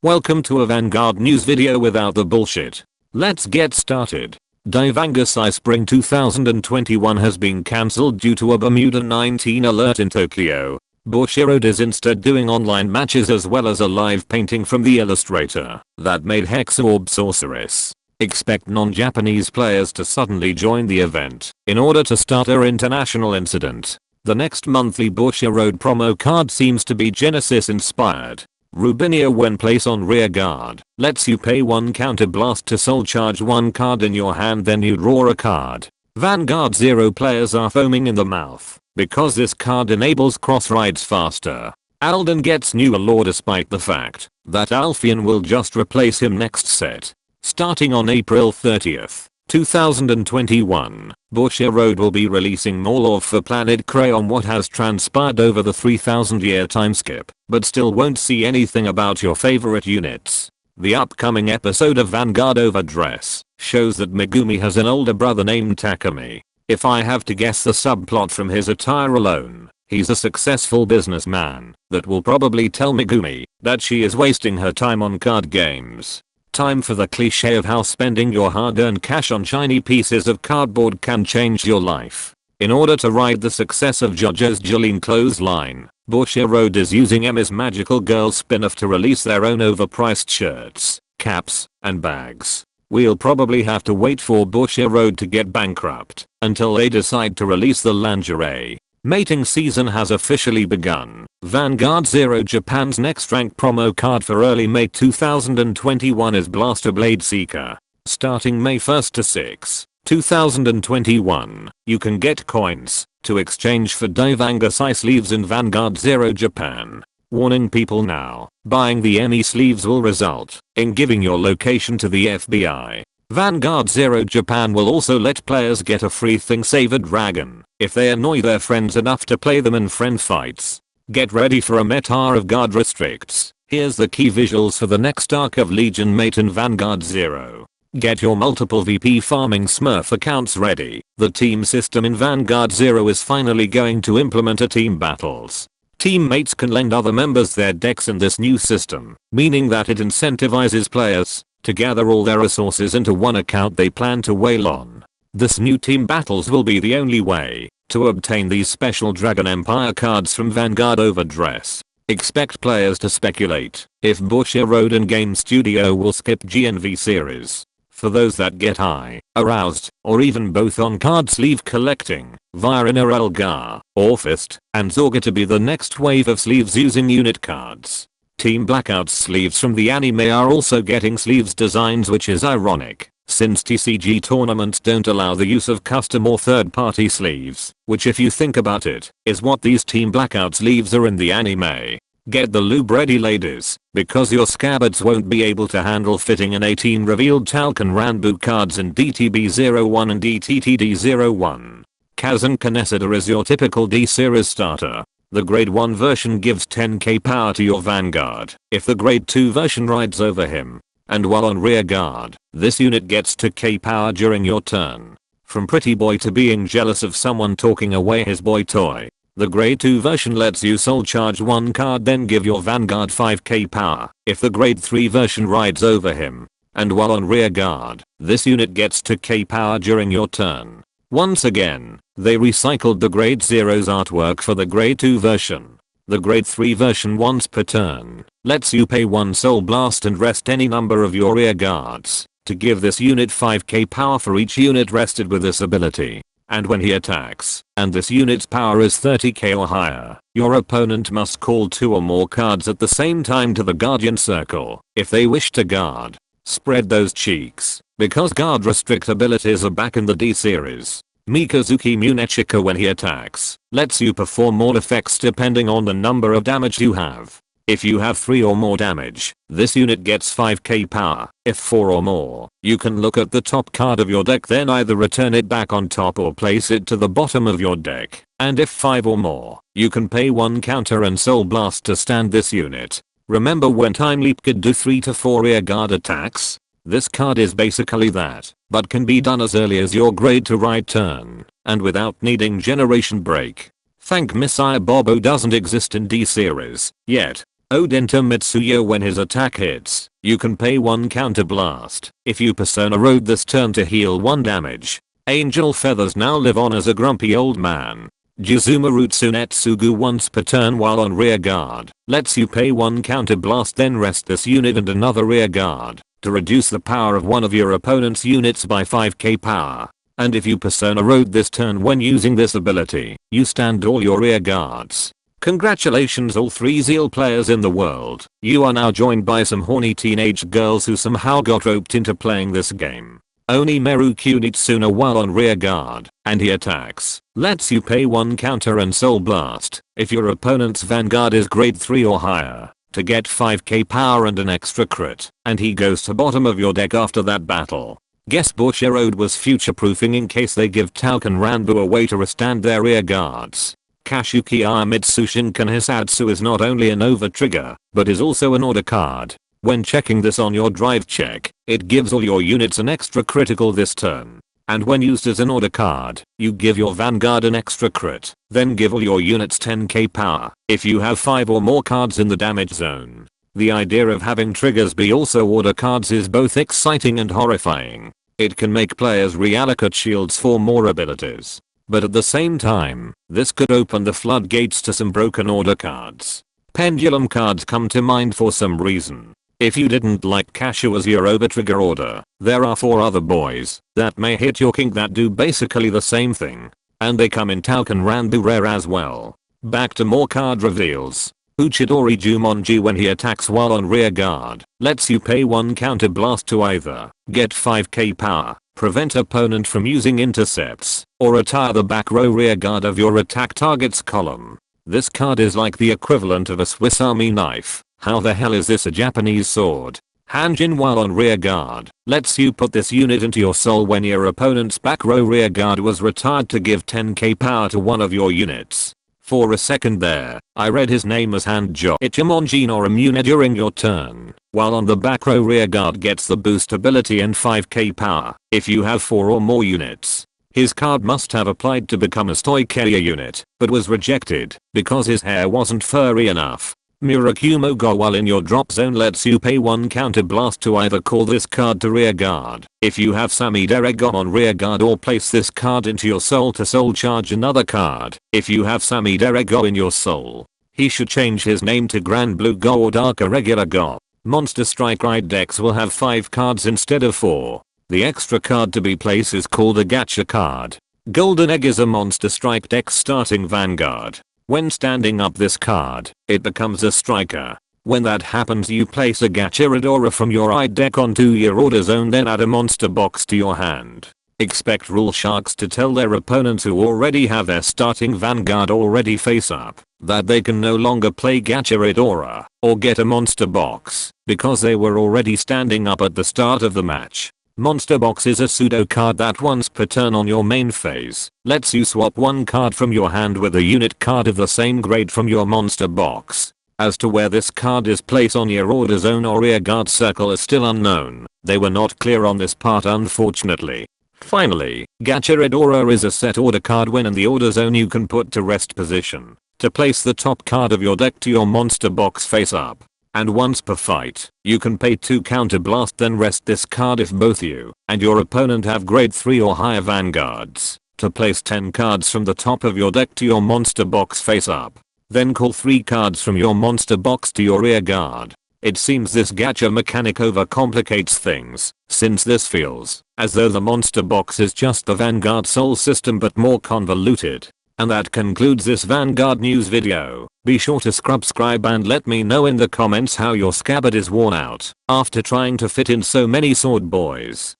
Welcome to a Vanguard news video without the bullshit. Let's get started. Vanguard Spring 2021 has been cancelled due to a Bermuda 19 alert in Tokyo. Bushiroad is instead doing online matches as well as a live painting from the illustrator that made Hexorb Sorceress. Expect non-Japanese players to suddenly join the event in order to start an international incident. The next monthly Bushiroad promo card seems to be Genesis inspired. Rubinia when placed on rear guard lets you pay 1 counter blast to soul charge 1 card in your hand, then you draw a card. Vanguard Zero players are foaming in the mouth because this card enables cross rides faster. Alden gets new allure despite the fact that Alfian will just replace him next set. Starting on April 30th, 2021, Bushiroad will be releasing more lore for Planet Cray on what has transpired over the 3000 year time skip, but still won't see anything about your favorite units. The upcoming episode of Vanguard Overdress shows that Megumi has an older brother named Takumi. If I have to guess the subplot from his attire alone, he's a successful businessman that will probably tell Megumi that she is wasting her time on card games. Time for the cliche of how spending your hard-earned cash on shiny pieces of cardboard can change your life. In order to ride the success of JoJo's Jolene clothesline, Bushiroad is using Emma's Magical Girl spin-off to release their own overpriced shirts, caps, and bags. We'll probably have to wait for Bushiroad to get bankrupt until they decide to release the lingerie. Mating season has officially begun. Vanguard Zero Japan's next rank promo card for early May 2021 is Blaster Blade Seeker. Starting May 1st to 6, 2021, you can get coins to exchange for Vanguard sleeves in Vanguard Zero Japan. Warning people now, buying the ME sleeves will result in giving your location to the FBI. Vanguard Zero Japan will also let players get a free Thing Saver Dragon if they annoy their friends enough to play them in friend fights. Get ready for a meta of guard restricts. Here's the key visuals for the next arc of Legion Mate in Vanguard Zero. Get your multiple VP farming Smurf accounts ready. The team system in Vanguard Zero is finally going to implement a team battles. Teammates can lend other members their decks in this new system, meaning that it incentivizes players to gather all their resources into one account they plan to wail on. This new team battles will be the only way to obtain these special Dragon Empire cards from Vanguard Overdress. Expect players to speculate if Bushiroad and Game Studio will skip GNV series. For those that get high, aroused, or even both on card sleeve collecting, via Inner Elgar, Orfist, and Zorga to be the next wave of sleeves using unit cards. Team Blackout's sleeves from the anime are also getting sleeves designs, which is ironic, since TCG tournaments don't allow the use of custom or third-party sleeves, which if you think about it, is what these Team Blackout sleeves are in the anime. Get the lube ready ladies, because your scabbards won't be able to handle fitting an 18 revealed Talcon Ranbu cards in DTB01 and DTTD01. Kazan Kanesada is your typical D-series starter. The grade 1 version gives 10k power to your Vanguard if the grade 2 version rides over him. And while on rear guard, this unit gets 2k power during your turn. From pretty boy to being jealous of someone talking away his boy toy, the grade 2 version lets you soul charge 1 card, then give your Vanguard 5k power if the grade 3 version rides over him. And while on rear guard, this unit gets 2k power during your turn. Once again, they recycled the grade 0's artwork for the grade 2 version. The grade 3 version once per turn lets you pay 1 soul blast and rest any number of your rear guards to give this unit 5k power for each unit rested with this ability. And when he attacks, and this unit's power is 30k or higher, your opponent must call 2 or more cards at the same time to the Guardian Circle if they wish to guard. Spread those cheeks, because guard restrict abilities are back in the D series. Mikazuki Munechika when he attacks lets you perform more effects depending on the number of damage you have. If you have 3 or more damage, this unit gets 5k power. If 4 or more, you can look at the top card of your deck, then either return it back on top or place it to the bottom of your deck. And if 5 or more, you can pay 1 counter and soul blast to stand this unit. Remember when Time Leap could do 3 to 4 rear guard attacks? This card is basically that, but can be done as early as your grade 2 ride turn, and without needing generation break. Thank Messiah Bobo doesn't exist in D series, yet. Ode into Mitsuyo when his attack hits. You can pay 1 counter blast. If you persona road this turn to heal 1 damage. Angel feathers now live on as a grumpy old man. Jizumaru Tsunetsugu once per turn while on rear guard. Lets you pay 1 counter blast then rest this unit and another rear guard to reduce the power of one of your opponent's units by 5k power. And if you persona road this turn when using this ability, you stand all your rear guards. Congratulations all 3 Zeal players in the world. You are now joined by some horny teenage girls who somehow got roped into playing this game. Onimeru Kunitsuna while on rear guard, and he attacks. Lets you pay 1 counter and soul blast if your opponent's Vanguard is grade 3 or higher to get 5k power and an extra crit, and he goes to bottom of your deck after that battle. Guess Bushiroad was future proofing in case they give Tauken Ranbu a way to restand their rear guards. Kashuki Mitsushinkan Hisatsu is not only an Overtrigger, but is also an order card. When checking this on your drive check, it gives all your units an extra critical this turn. And when used as an order card, you give your Vanguard an extra crit, then give all your units 10k power if you have 5 or more cards in the damage zone. The idea of having triggers be also order cards is both exciting and horrifying. It can make players reallocate shields for more abilities. But at the same time, this could open the floodgates to some broken order cards. Pendulum cards come to mind for some reason. If you didn't like Cashew as your Overtrigger order, there are 4 other boys that may hit your king that do basically the same thing. And they come in Tauken Ranbu rare as well. Back to more card reveals. Uchidori Jumonji when he attacks while on rear guard, lets you pay 1 counter blast to either get 5k power, prevent opponent from using intercepts, or retire the back row rear guard of your attack target's column. This card is like the equivalent of a Swiss Army knife. How the hell is this a Japanese sword? Hanjin while on rear guard, lets you put this unit into your soul when your opponent's back row rear guard was retired to give 10k power to one of your units. For a second there, I read his name as Hanjo Ichimonji or Immune during your turn, while on the back row rear guard gets the boost ability and 5k power if you have 4 or more units. His card must have applied to become a Stoikeia unit, but was rejected because his hair wasn't furry enough. Murakumo Go while in your drop zone lets you pay 1 counter blast to either call this card to rear guard if you have Samidare Go on rear guard or place this card into your soul to soul charge another card if you have Samidare Go in your soul. He should change his name to Grand Blue Go or Dark Irregular Go. Monster Strike Ride decks will have 5 cards instead of 4. The extra card to be placed is called a gacha card. Golden Egg is a Monster Strike deck starting Vanguard. When standing up this card, it becomes a striker. When that happens you place a gacha Redora from your eye deck onto your order zone then add a monster box to your hand. Expect rule sharks to tell their opponents who already have their starting Vanguard already face up that they can no longer play gacha Redora or get a monster box because they were already standing up at the start of the match. Monster Box is a pseudo card that once per turn on your main phase lets you swap 1 card from your hand with a unit card of the same grade from your monster box. As to where this card is placed on your order zone or rear guard circle is still unknown. They were not clear on this part unfortunately. Finally, Gacha Redora is a set order card when in the order zone you can put to rest position to place the top card of your deck to your monster box face up. And once per fight, you can pay 2 counter blast then rest this card if both you and your opponent have grade 3 or higher vanguards to place 10 cards from the top of your deck to your monster box face up. Then call 3 cards from your monster box to your rear guard. It seems this gacha mechanic overcomplicates things, since this feels as though the monster box is just the Vanguard soul system but more convoluted. And that concludes this Vanguard news video. Be sure to subscribe and let me know in the comments how your scabbard is worn out after trying to fit in so many sword boys.